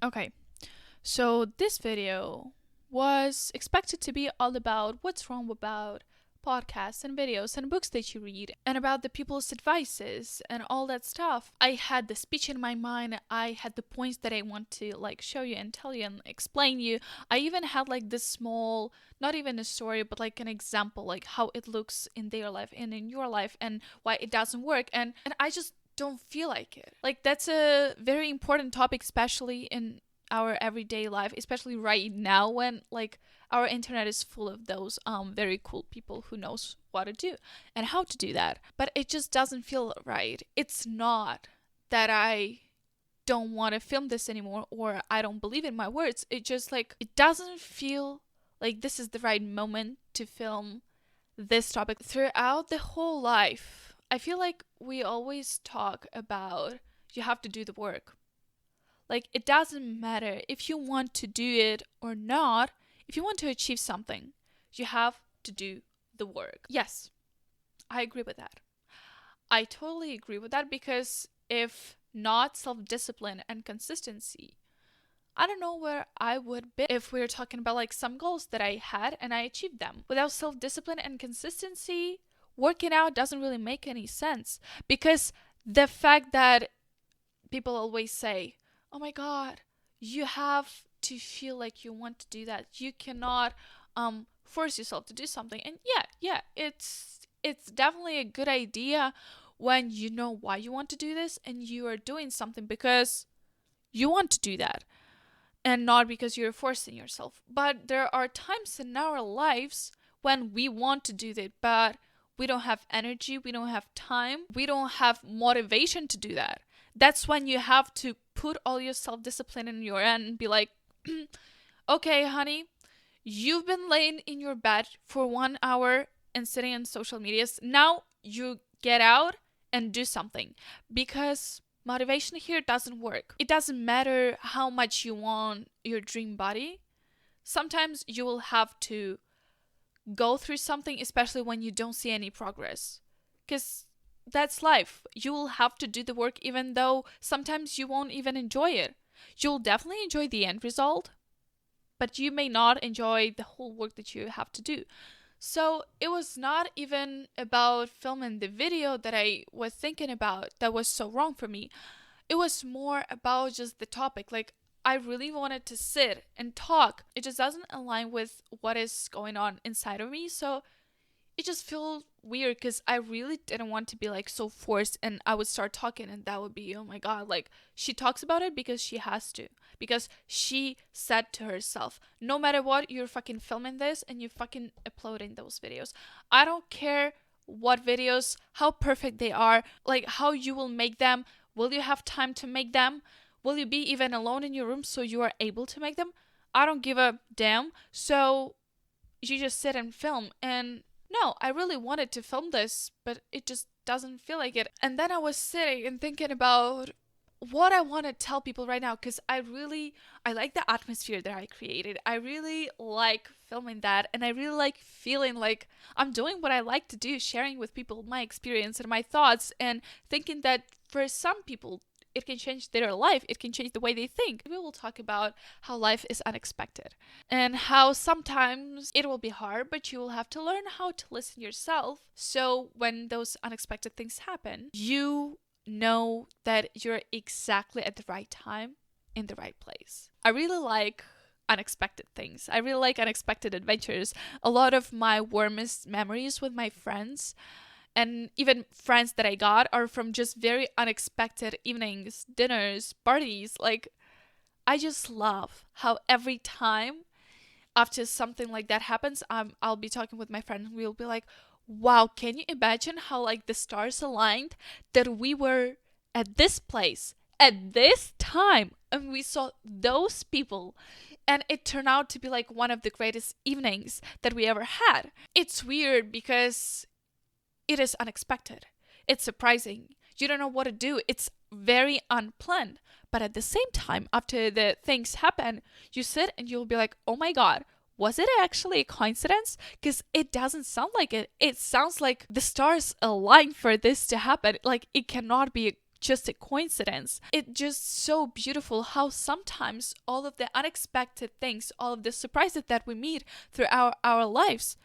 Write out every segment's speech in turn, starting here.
Okay, so this video was expected to be all about what's wrong about podcasts and videos and books that you read and about the people's advices and all that stuff. I had the speech in my mind. I had the points that I want to show you and tell you and explain you. I even had this small, not even a story, but an example, how it looks in their life and in your life and why it doesn't work. And I just don't feel like it. That's a very important topic, especially in our everyday life, especially right now when our internet is full of those very cool people who knows what to do and how to do that. But it just doesn't feel right. It's not that I don't want to film this anymore or I don't believe in my words. It just it doesn't feel like this is the right moment to film this topic. Throughout the whole life, I feel like we always talk about you have to do the work. It doesn't matter if you want to do it or not. If you want to achieve something, you have to do the work. Yes, I agree with that. I totally agree with that because if not self-discipline and consistency, I don't know where I would be if we were talking about some goals that I had and I achieved them. Without self-discipline and consistency, working out doesn't really make any sense because the fact that people always say, oh my god, you have to feel like you want to do that. You cannot force yourself to do something. And yeah, it's definitely a good idea when you know why you want to do this and you are doing something because you want to do that and not because you're forcing yourself. But there are times in our lives when we want to do that, but we don't have energy, we don't have time, we don't have motivation to do that. That's when you have to put all your self-discipline in your end and be like, okay, honey, you've been laying in your bed for 1 hour and sitting on social medias. Now you get out and do something because motivation here doesn't work. It doesn't matter how much you want your dream body. Sometimes you will have to go through something, especially when you don't see any progress. Because that's life. You will have to do the work even though sometimes you won't even enjoy it. You'll definitely enjoy the end result, but you may not enjoy the whole work that you have to do. So it was not even about filming the video that I was thinking about that was so wrong for me. It was more about just the topic. I really wanted to sit and talk. It just doesn't align with what is going on inside of me. So it just feels weird because I really didn't want to be so forced and I would start talking and that would be, oh my god, she talks about it because she has to. Because she said to herself, no matter what, you're fucking filming this and you're fucking uploading those videos. I don't care what videos, how perfect they are, how you will make them. Will you have time to make them? Will you be even alone in your room so you are able to make them? I don't give a damn. So you just sit and film. And no, I really wanted to film this, but it just doesn't feel like it. And then I was sitting and thinking about what I want to tell people right now because I like the atmosphere that I created. I really like filming that and I really like feeling like I'm doing what I like to do, sharing with people my experience and my thoughts and thinking that for some people it can change their life, it can change the way they think. We will talk about how life is unexpected and how sometimes it will be hard, but you will have to learn how to listen yourself. So when those unexpected things happen, you know that you're exactly at the right time in the right place. I really like unexpected things. I really like unexpected adventures. A lot of my warmest memories with my friends and even friends that I got are from just very unexpected evenings, dinners, parties. I just love how every time after something like that happens, I'll be talking with my friend and we'll be like, wow, can you imagine how the stars aligned that we were at this place at this time and we saw those people and it turned out to be one of the greatest evenings that we ever had. It's weird because it is unexpected. It's surprising. You don't know what to do. It's very unplanned. But at the same time, after the things happen, you sit and you'll be like, oh my god, was it actually a coincidence? Because it doesn't sound like it. It sounds like the stars aligned for this to happen. It cannot be just a coincidence. It's just so beautiful how sometimes all of the unexpected things, all of the surprises that we meet through our lives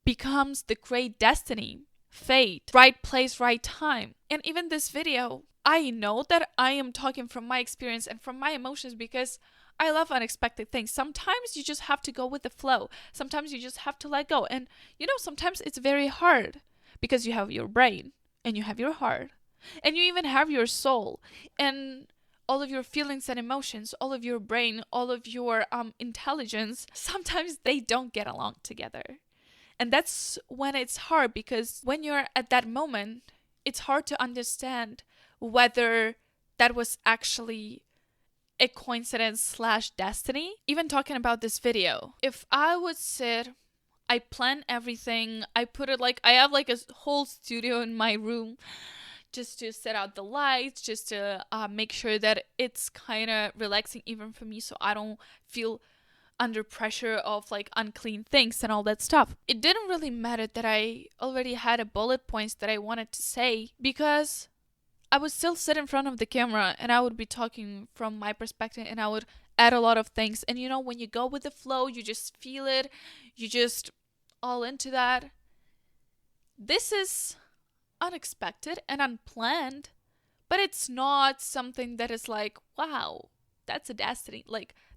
becomes the great destiny, fate, right place, right time. And even this video, I know that I am talking from my experience and from my emotions because I love unexpected things. Sometimes you just have to go with the flow. Sometimes you just have to let go. And sometimes it's very hard because you have your brain and you have your heart and you even have your soul and all of your feelings and emotions, all of your brain, all of your intelligence. Sometimes they don't get along together. And that's when it's hard, because when you're at that moment, it's hard to understand whether that was actually a coincidence / destiny. Even talking about this video, if I would sit, I plan everything, I put it I have a whole studio in my room just to set out the lights, just to make sure that it's kind of relaxing even for me, so I don't feel under pressure of unclean things and all that stuff. It didn't really matter that I already had a bullet points that I wanted to say, because I would still sit in front of the camera and I would be talking from my perspective and I would add a lot of things. And when you go with the flow, you just feel it, you just all into that. This is unexpected and unplanned, but it's not something that is wow, that's a destiny.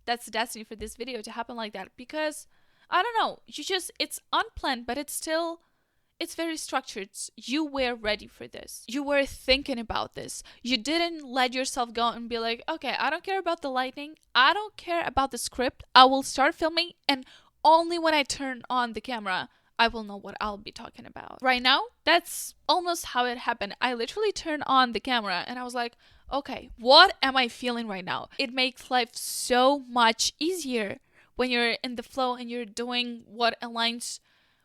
That's the destiny for this video to happen like that, because I don't know, it's unplanned, but it's very structured. You were ready for this. You were thinking about this. You didn't let yourself go and be like, okay, I don't care about the lighting. I don't care about the script. I will start filming, and only when I turn on the camera, I will know what I'll be talking about. Right now, that's almost how it happened. I literally turned on the camera and I was like, okay, what am I feeling right now? It makes life so much easier when you're in the flow and you're doing what aligns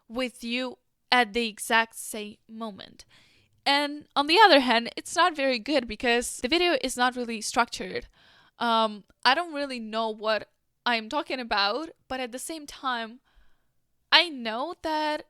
with you at the exact same moment. And on the other hand, it's not very good because the video is not really structured. I don't really know what I'm talking about, but at the same time, I know that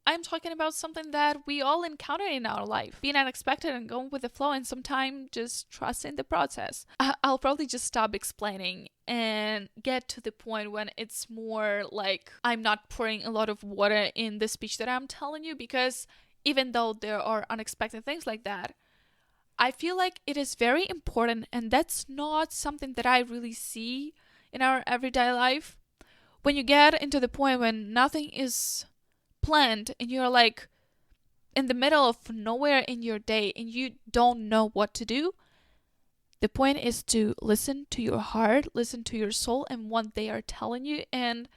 I'm talking about something that we all encounter in our life. Being unexpected and going with the flow, and sometimes just trusting the process. I'll probably just stop explaining and get to the point when it's more like I'm not pouring a lot of water in the speech that I'm telling you, because even though there are unexpected things like that, I feel like it is very important, and that's not something that I really see in our everyday life. When you get into the point when nothing is planned and you're in the middle of nowhere in your day and you don't know what to do, the point is to listen to your heart, listen to your soul and what they are telling you. And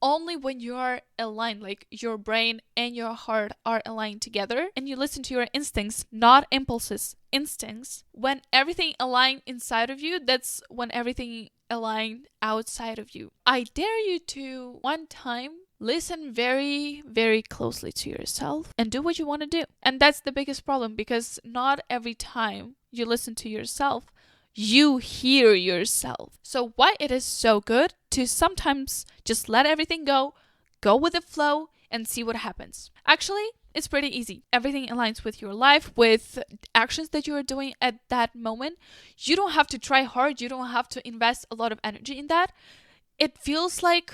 only when you are aligned, your brain and your heart are aligned together, and you listen to your instincts, not impulses, instincts, when everything aligned inside of you, that's when everything aligned outside of you. I dare you to one time listen very, very closely to yourself and do what you want to do. And that's the biggest problem, because not every time you listen to yourself, you hear yourself. So why it is so good to sometimes just let everything go with the flow and see what happens. Actually, it's pretty easy. Everything aligns with your life, with actions that you are doing at that moment. You don't have to try hard. You don't have to invest a lot of energy in that. It feels like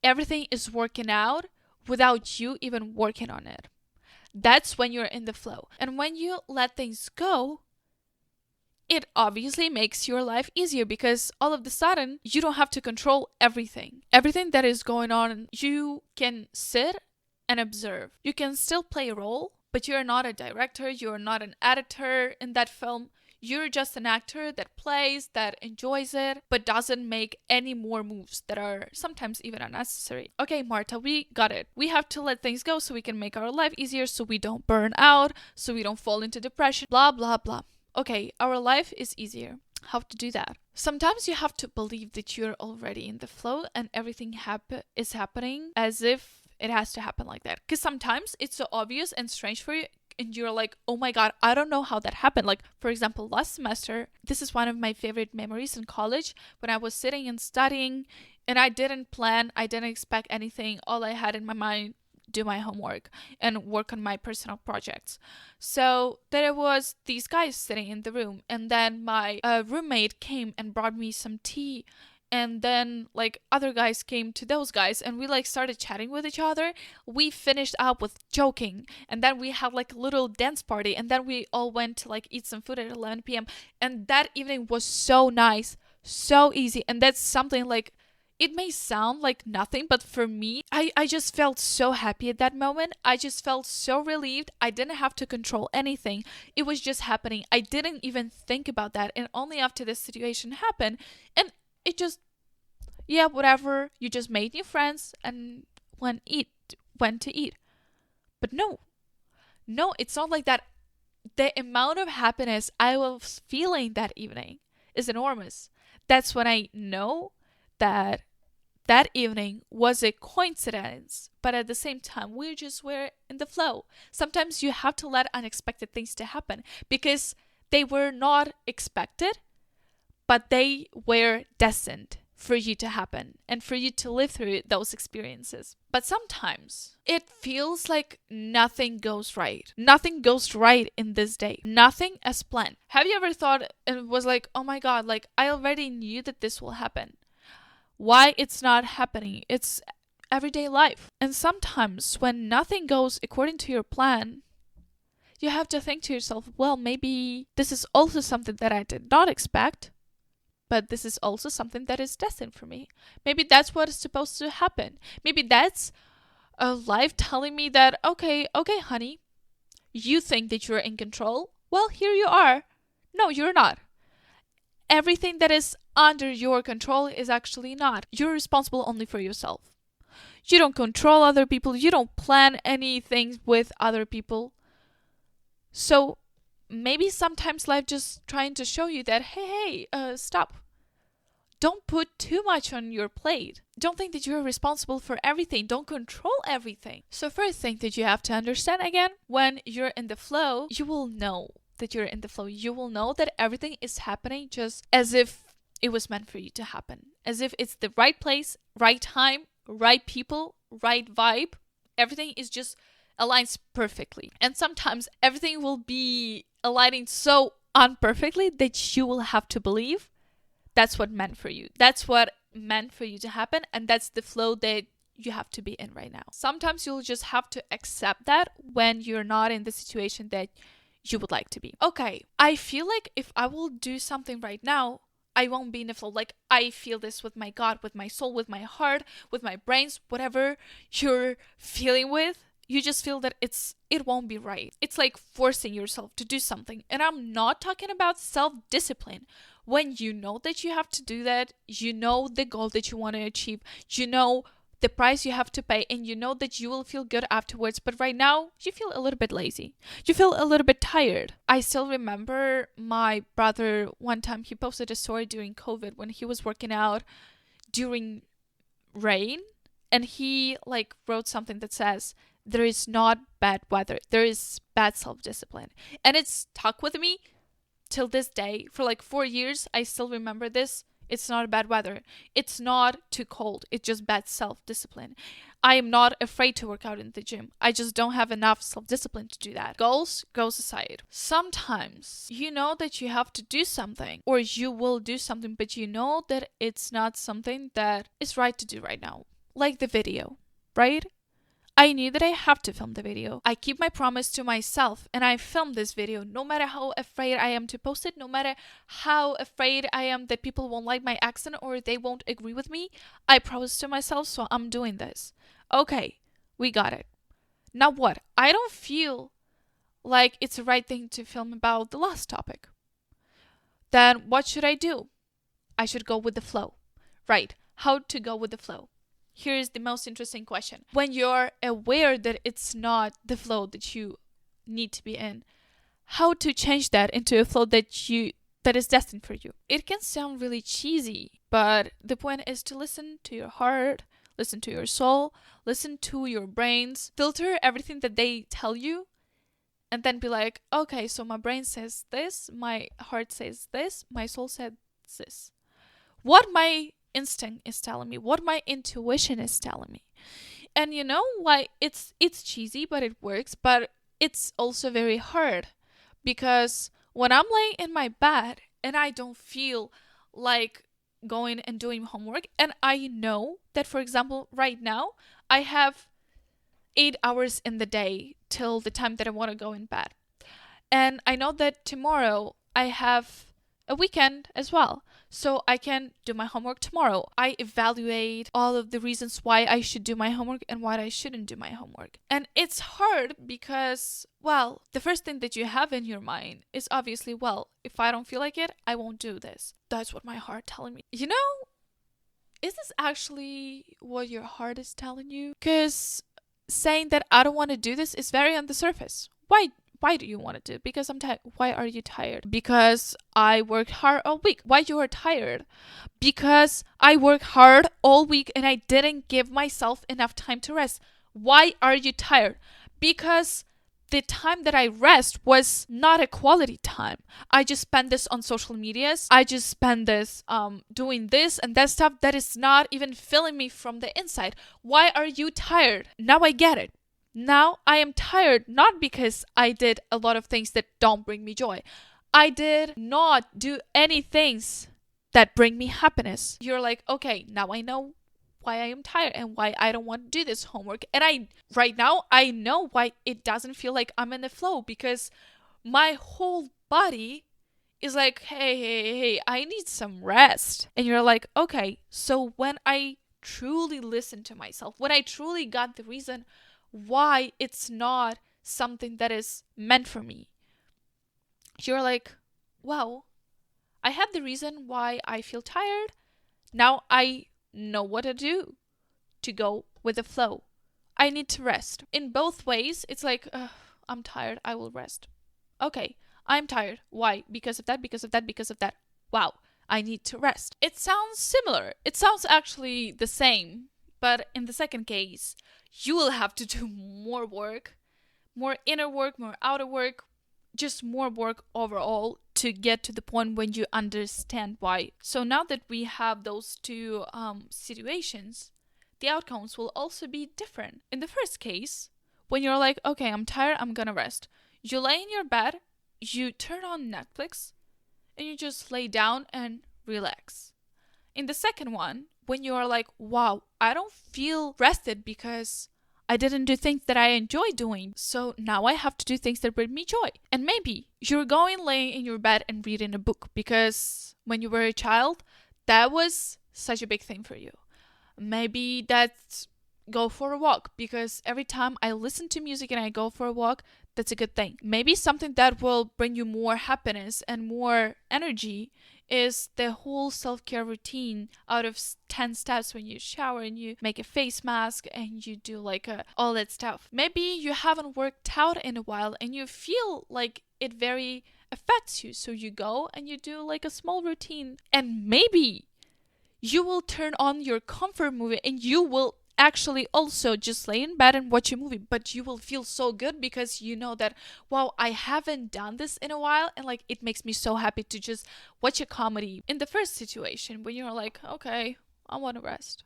everything is working out without you even working on it. That's when you're in the flow. And when you let things go, it obviously makes your life easier, because all of a sudden you don't have to control everything. Everything that is going on, you can sit and observe. You can still play a role, but you're not a director, you're not an editor in that film. You're just an actor that plays, that enjoys it, but doesn't make any more moves that are sometimes even unnecessary. Okay, Marta, we got it. We have to let things go so we can make our life easier, so we don't burn out, so we don't fall into depression, blah, blah, blah. Okay, our life is easier. How to do that? Sometimes you have to believe that you're already in the flow and everything is happening as if it has to happen like that. Because sometimes it's so obvious and strange for you, and you're like, oh my god, I don't know how that happened. For example, last semester, this is one of my favorite memories in college, when I was sitting and studying, and I didn't plan, I didn't expect anything. All I had in my mind do my homework and work on my personal projects. So there was these guys sitting in the room, and then my roommate came and brought me some tea, and then like other guys came to those guys, and we like started chatting with each other. We finished up with joking, and then we had like a little dance party, and then we all went to like eat some food at 11 p.m. And that evening was so nice, so easy. And that's something like, it may sound like nothing, but for me, I just felt so happy at that moment. I just felt so relieved. I didn't have to control anything. It was just happening. I didn't even think about that. And only after this situation happened, and it just, yeah, whatever. You just made new friends and went to eat. But no, it's not like that. The amount of happiness I was feeling that evening is enormous. That's when I know that that evening was a coincidence, but at the same time, we just were in the flow. Sometimes you have to let unexpected things to happen because they were not expected, but they were destined for you to happen and for you to live through those experiences. But sometimes it feels like nothing goes right. Nothing goes right in this day. Nothing as planned. Have you ever thought and was like, oh my God, like I already knew that this will happen. Why it's not happening? It's everyday life. And sometimes when nothing goes according to your plan, you have to think to yourself, well, maybe this is also something that I did not expect, but this is also something that is destined for me. Maybe that's what is supposed to happen. Maybe that's a life telling me that, okay, honey, you think that you're in control? Well, here you are. No, you're not. Everything that is under your control is actually not. You're responsible only for yourself. You don't control other people. You don't plan anything with other people. So maybe sometimes life just trying to show you that, hey, stop. Don't put too much on your plate. Don't think that you're responsible for everything. Don't control everything. So first thing that you have to understand again, when you're in the flow, you will know that you're in the flow. You will know that everything is happening just as if it was meant for you to happen. As if it's the right place, right time, right people, right vibe. Everything is just aligns perfectly. And sometimes everything will be aligning so unperfectly that you will have to believe that's what meant for you. That's what meant for you to happen. And that's the flow that you have to be in right now. Sometimes you'll just have to accept that when you're not in the situation that you would like to be. Okay, I feel like if I will do something right now, I won't be in the flow. Like I feel this with my God, with my soul, with my heart, with my brains, whatever you're feeling with. You just feel that it won't be right. It's like forcing yourself to do something. And I'm not talking about self-discipline. When you know that you have to do that, you know the goal that you want to achieve, you know the price you have to pay, and you know that you will feel good afterwards. But right now, you feel a little bit lazy. You feel a little bit tired. I still remember my brother, one time he posted a story during COVID when he was working out during rain, and he like wrote something that says, there is not bad weather, there is bad self-discipline. And it's stuck with me till this day. For like 4 years, I still remember this. It's not bad weather. It's not too cold. It's just bad self-discipline. I am not afraid to work out in the gym. I just don't have enough self-discipline to do that. Goals aside. Sometimes you know that you have to do something or you will do something, but you know that it's not something that is right to do right now. Like the video, right? I knew that I have to film the video. I keep my promise to myself and I filmed this video no matter how afraid I am to post it, no matter how afraid I am that people won't like my accent or they won't agree with me. I promised to myself, so I'm doing this. Okay, we got it. Now what? I don't feel like it's the right thing to film about the last topic. Then what should I do? I should go with the flow. Right, how to go with the flow. Here's the most interesting question. When you're aware that it's not the flow that you need to be in, how to change that into a flow that is destined for you? It can sound really cheesy, but the point is to listen to your heart, listen to your soul, listen to your brains, filter everything that they tell you, and then be like, okay, so my brain says this, my heart says this, my soul says this. What my instinct is telling me, what my intuition is telling me. And you know why it's cheesy, but it works, but it's also very hard because when I'm laying in my bed and I don't feel like going and doing homework, and I know that, for example, right now I have 8 hours in the day till the time that I want to go in bed. And I know that tomorrow I have a weekend as well. So I can do my homework tomorrow. I evaluate all of the reasons why I should do my homework and why I shouldn't do my homework. And it's hard because, well, the first thing that you have in your mind is obviously, well, if I don't feel like it, I won't do this. That's what my heart telling me. You know, is this actually what your heart is telling you? Because saying that I don't want to do this is very on the surface. Why do you want to do it? Because I'm tired. Why are you tired? Because I worked hard all week. Why you are tired? Because I worked hard all week and I didn't give myself enough time to rest. Why are you tired? Because the time that I rest was not a quality time. I just spent this on social medias. I just spent this doing this and that stuff that is not even filling me from the inside. Why are you tired? Now I get it. Now I am tired not because I did a lot of things that don't bring me joy. I did not do any things that bring me happiness. You're like, okay, now I know why I am tired and why I don't want to do this homework. And right now I know why it doesn't feel like I'm in the flow, because my whole body is like, hey, I need some rest. And you're like, okay, so when I truly listen to myself, when I truly got the reason why it's not something that is meant for me, you're like, well, I have the reason why I feel tired. Now I know what to do to go with the flow. I need to rest. In both ways, it's like, I'm tired, I will rest. Okay, I'm tired. Why? Because of that, because of that, because of that. Wow, I need to rest. It sounds similar. It sounds actually the same. But in the second case, you will have to do more work, more inner work, more outer work, just more work overall to get to the point when you understand why. So now that we have those two situations, the outcomes will also be different. In the first case, when you're like, okay, I'm tired, I'm gonna rest. You lay in your bed, you turn on Netflix, and you just lay down and relax. In the second one, when you are like, wow, I don't feel rested because I didn't do things that I enjoy doing. So now I have to do things that bring me joy. And maybe you're going laying in your bed and reading a book because when you were a child, that was such a big thing for you. Maybe that's go for a walk, because every time I listen to music and I go for a walk, that's a good thing. Maybe something that will bring you more happiness and more energy is the whole self-care routine out of 10 steps, when you shower and you make a face mask and you do like all that stuff. Maybe you haven't worked out in a while and you feel like it very affects you, so you go and you do like a small routine, and maybe you will turn on your comfort movie and you will actually also just lay in bed and watch a movie, but you will feel so good because you know that, wow, I haven't done this in a while, and like it makes me so happy to just watch a comedy. In the first situation, when you're like, okay, I want to rest,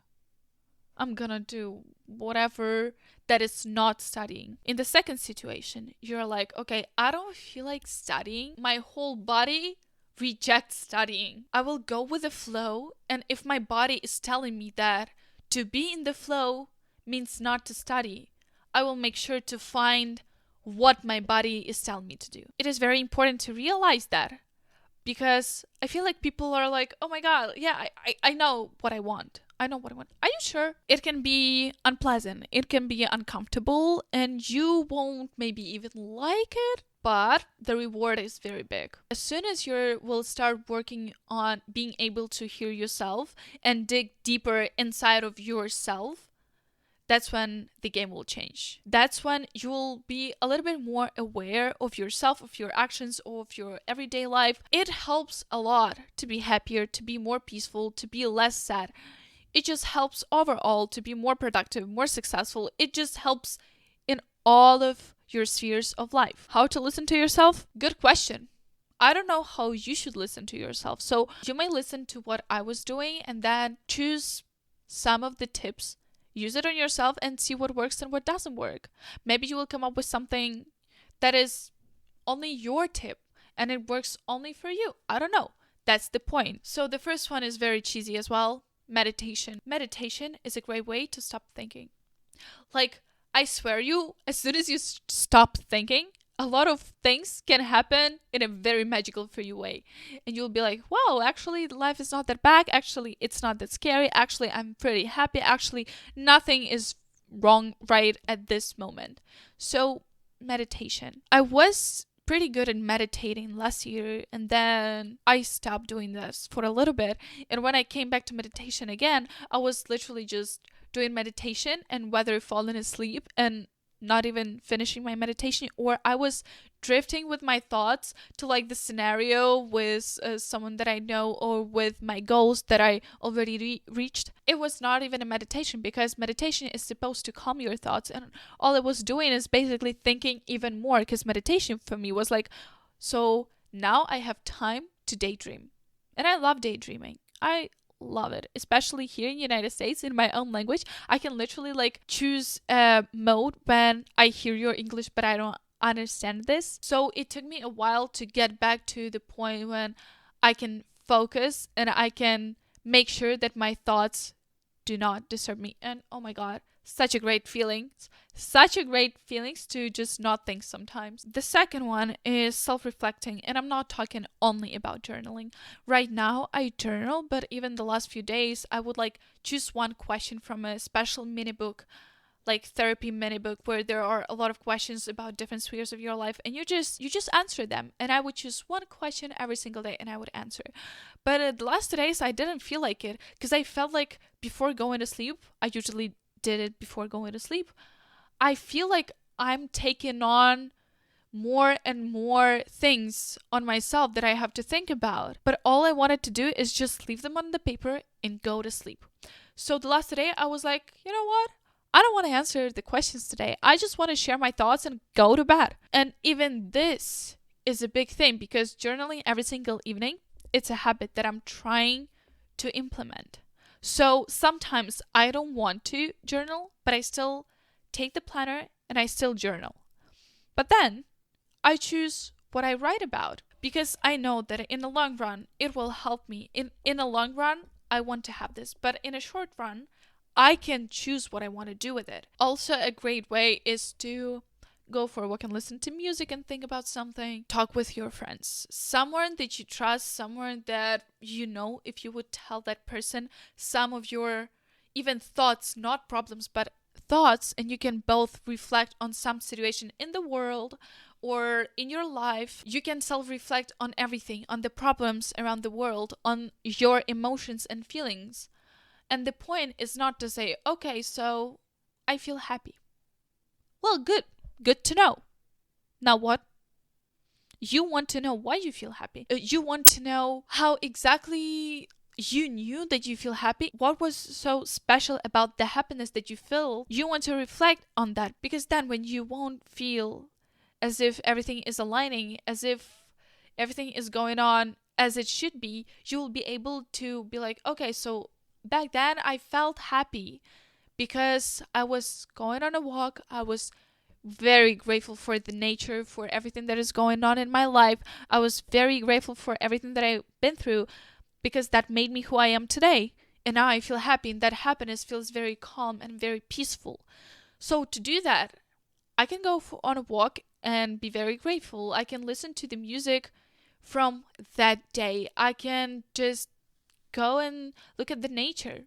I'm gonna do whatever that is not studying. In the second situation, you're like, okay, I don't feel like studying. My whole body rejects studying. I will go with the flow, and if my body is telling me that to be in the flow means not to study, I will make sure to find what my body is telling me to do. It is very important to realize that, because I feel like people are like, oh my god, yeah, I know what I want. I know what I want. Are you sure? It can be unpleasant. It can be uncomfortable, and you won't maybe even like it, but the reward is very big. As soon as you will start working on being able to hear yourself and dig deeper inside of yourself, that's when the game will change. That's when you will be a little bit more aware of yourself, of your actions, of your everyday life. It helps a lot to be happier, to be more peaceful, to be less sad. It just helps overall to be more productive, more successful. It just helps in all of your spheres of life. How to listen to yourself? Good question. I don't know how you should listen to yourself. So you may listen to what I was doing and then choose some of the tips Use it on yourself and see what works and what doesn't work. Maybe you will come up with something that is only your tip and it works only for you. I don't know. That's the point. So the first one is very cheesy as well. Meditation. Meditation is a great way to stop thinking. Like, I swear you, as soon as you stop thinking, a lot of things can happen in a very magical for you way. And you'll be like, wow, actually life is not that bad. Actually, it's not that scary. Actually, I'm pretty happy. Actually, nothing is wrong right at this moment. So, meditation. I was pretty good at meditating last year, and then I stopped doing this for a little bit. And when I came back to meditation again, I was literally just doing meditation and whether falling asleep and not even finishing my meditation, or I was drifting with my thoughts to like the scenario with someone that I know, or with my goals that I already reached. It was not even a meditation, because meditation is supposed to calm your thoughts, and all I was doing is basically thinking even more, because meditation for me was like, so now I have time to daydream. And I love daydreaming. I love it, especially here in the United States in my own language. I can literally like choose a mode when I hear your English but I don't understand this. So it took me a while to get back to the point when I can focus and I can make sure that my thoughts do not disturb me. And oh my god, such a great feeling. Such a great feelings to just not think sometimes. The second one is self-reflecting, and I'm not talking only about journaling. Right now I journal, but even the last few days I would like choose one question from a special mini book, like therapy mini book, where there are a lot of questions about different spheres of your life, and you just answer them. And I would choose one question every single day and I would answer. But the last 2 days I didn't feel like it, because I felt like before going to sleep, I usually did it before going to sleep, I feel like I'm taking on more and more things on myself that I have to think about. But all I wanted to do is just leave them on the paper and go to sleep. So the last day I was like, you know what? I don't want to answer the questions today. I just want to share my thoughts and go to bed. And even this is a big thing, because journaling every single evening, it's a habit that I'm trying to implement. So sometimes I don't want to journal, but I still take the planner and I still journal. But then I choose what I write about, because I know that in the long run it will help me. In the long run, I want to have this, but in a short run, I can choose what I want to do with it. Also, a great way is to go for a walk and listen to music and think about something. Talk with your friends. Someone that you trust, someone that you know, if you would tell that person some of your even thoughts, not problems, but thoughts, and you can both reflect on some situation in the world or in your life. You can self-reflect on everything, on the problems around the world, on your emotions and feelings. And the point is not to say, okay, so I feel happy. Well, good to know. Now what? You want to know why you feel happy. You want to know how exactly you knew that you feel happy. What was so special about the happiness that you feel? You want to reflect on that, because then when you won't feel as if everything is aligning, as if everything is going on as it should be, you will be able to be like, okay, so back then I felt happy because I was going on a walk. I was very grateful for the nature, for everything that is going on in my life. I was very grateful for everything that I've been through, because that made me who I am today. And now I feel happy, and that happiness feels very calm and very peaceful. So to do that, I can go on a walk and be very grateful. I can listen to the music from that day. I can just go and look at the nature.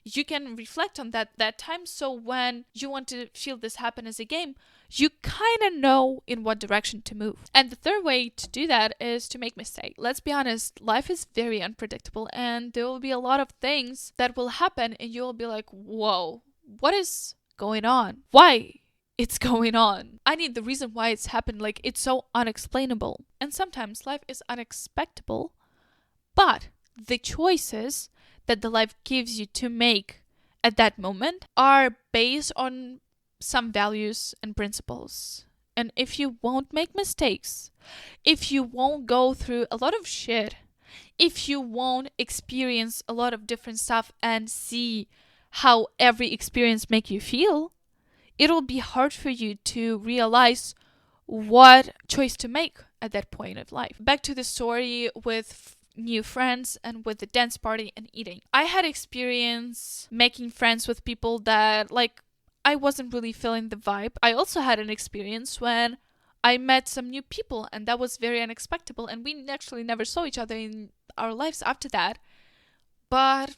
You can reflect on that time, so when you want to feel this happiness again, you kind of know in what direction to move. And the third way to do that is to make mistakes. Let's be honest, life is very unpredictable, and there will be a lot of things that will happen and you'll be like, whoa, what is going on? Why it's going on? I need the reason why it's happened. Like, it's so unexplainable. And sometimes life is unexpectable, but the choices that the life gives you to make at that moment are based on some values and principles. And if you won't make mistakes, if you won't go through a lot of shit, if you won't experience a lot of different stuff and see how every experience make you feel, it'll be hard for you to realize what choice to make at that point of life. Back to the story with new friends and with the dance party and eating. I had experience making friends with people that I wasn't really feeling the vibe. I also had an experience when I met some new people and that was very unexpected, and we actually never saw each other in our lives after that. But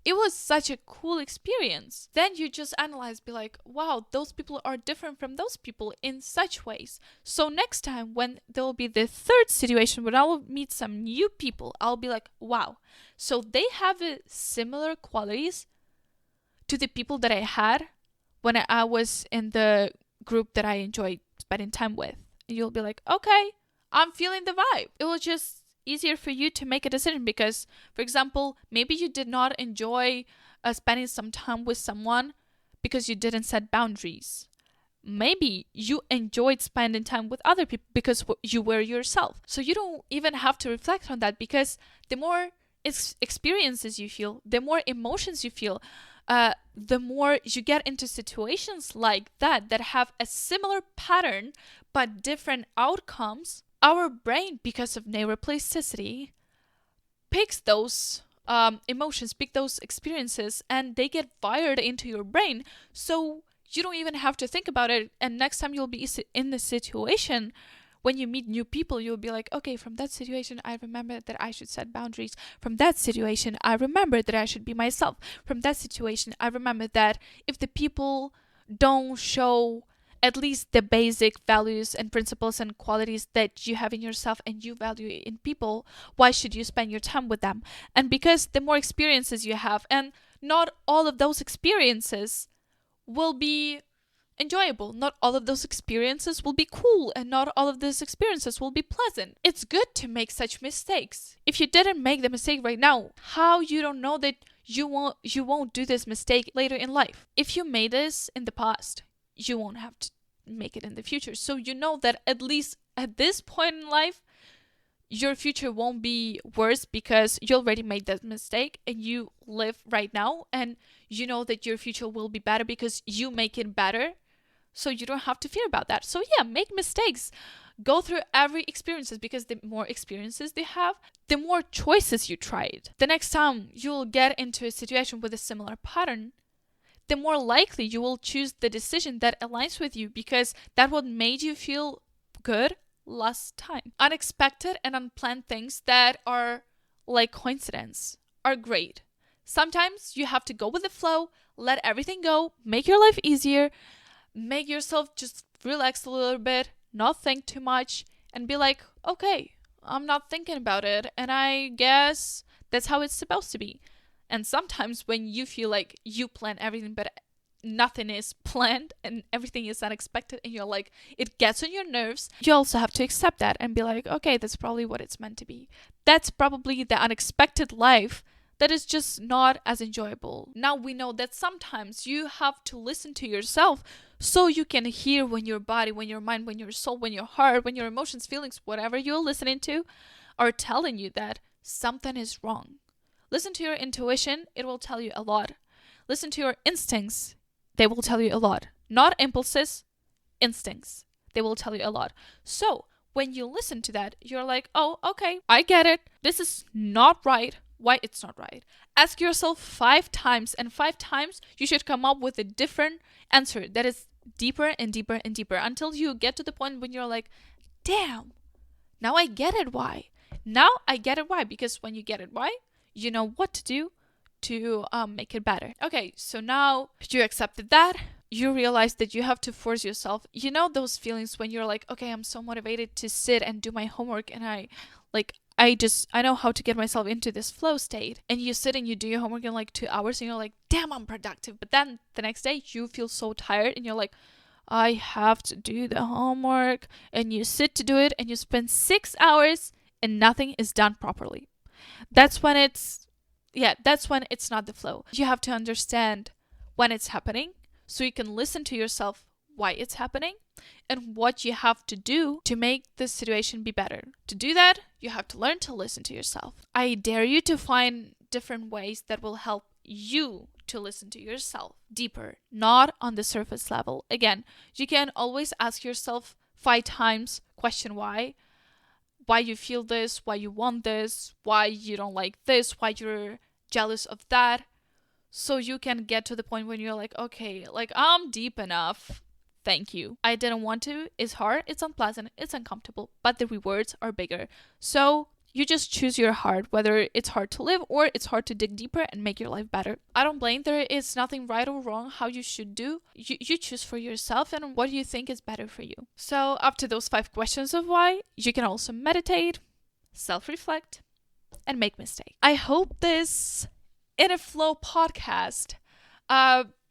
it was such a cool experience. Then you just analyze, be like, wow, those people are different from those people in such ways. So next time when there will be the third situation when I will meet some new people, I'll be like, wow, so they have similar qualities to the people that I had when I was in the group that I enjoyed spending time with. And you'll be like, okay, I'm feeling the vibe. It will just easier for you to make a decision because, for example, maybe you did not enjoy spending some time with someone because you didn't set boundaries. Maybe you enjoyed spending time with other people because you were yourself. So you don't even have to reflect on that, because the more experiences you feel, the more emotions you feel, the more you get into situations like that have a similar pattern but different outcomes. Our brain, because of neuroplasticity, picks those emotions, pick those experiences, and they get wired into your brain. So you don't even have to think about it. And next time you'll be in the situation, when you meet new people, you'll be like, okay, from that situation, I remember that I should set boundaries. From that situation, I remember that I should be myself. From that situation, I remember that if the people don't show at least the basic values and principles and qualities that you have in yourself and you value in people, why should you spend your time with them? And because the more experiences you have, and not all of those experiences will be enjoyable, not all of those experiences will be cool, and not all of those experiences will be pleasant. It's good to make such mistakes. If you didn't make the mistake right now, how you don't know that you won't do this mistake later in life? If you made this in the past, you won't have to make it in the future. So you know that at least at this point in life, your future won't be worse because you already made that mistake and you live right now, and you know that your future will be better because you make it better. So you don't have to fear about that. So yeah, make mistakes. Go through every experiences, because the more experiences they have, the more choices you tried. The next time you'll get into a situation with a similar pattern, the more likely you will choose the decision that aligns with you, because that what made you feel good last time. Unexpected and unplanned things that are like coincidence are great. Sometimes you have to go with the flow, let everything go, make your life easier, make yourself just relax a little bit, not think too much, and be like, okay, I'm not thinking about it, and I guess that's how it's supposed to be. And sometimes when you feel like you plan everything but nothing is planned and everything is unexpected and you're like, it gets on your nerves, you also have to accept that and be like, okay, that's probably what it's meant to be. That's probably the unexpected life that is just not as enjoyable. Now we know that sometimes you have to listen to yourself so you can hear when your body, when your mind, when your soul, when your heart, when your emotions, feelings, whatever you're listening to are telling you that something is wrong. Listen to your intuition, it will tell you a lot. Listen to your instincts, they will tell you a lot. Not impulses, instincts. They will tell you a lot. So when you listen to that, you're like, oh, okay, I get it. This is not right. Why it's not right? Ask yourself 5 times, and 5 times you should come up with a different answer that is deeper and deeper and deeper until you get to the point when you're like, damn, now I get it why. Now I get it why, because when you get it why, you know what to do to make it better. Okay, so now you accepted that. You realize that you have to force yourself. You know those feelings when you're like, okay, I'm so motivated to sit and do my homework, and I know how to get myself into this flow state. And you sit and you do your homework in like 2 hours and you're like, damn, I'm productive. But then the next day you feel so tired and you're like, I have to do the homework. And you sit to do it and you spend 6 hours and nothing is done properly. That's when it's not the flow. You have to understand when it's happening so you can listen to yourself why it's happening and what you have to do to make the situation be better. To do that, you have to learn to listen to yourself. I dare you to find different ways that will help you to listen to yourself deeper, not on the surface level. Again, you can always ask yourself 5 times, question why you feel this, why you want this, why you don't like this, why you're jealous of that. So you can get to the point when you're like, okay, like I'm deep enough. Thank you. I didn't want to. It's hard, it's unpleasant, it's uncomfortable, but the rewards are bigger. So you just choose your heart, whether it's hard to live or it's hard to dig deeper and make your life better. I don't blame. There is nothing right or wrong how you should do. You choose for yourself and what you think is better for you. So up to those 5 questions of why, you can also meditate, self-reflect, and make mistakes. I hope this In a Flow podcast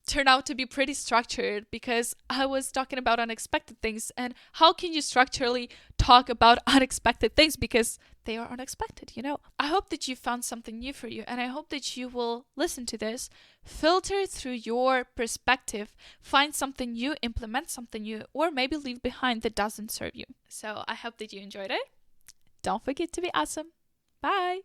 turned out to be pretty structured, because I was talking about unexpected things, and how can you structurally talk about unexpected things, because they are unexpected, you know. I hope that you found something new for you, and I hope that you will listen to this, filter through your perspective, find something new, implement something new, or maybe leave behind that doesn't serve you. So I hope that you enjoyed it. Don't forget to be awesome. Bye.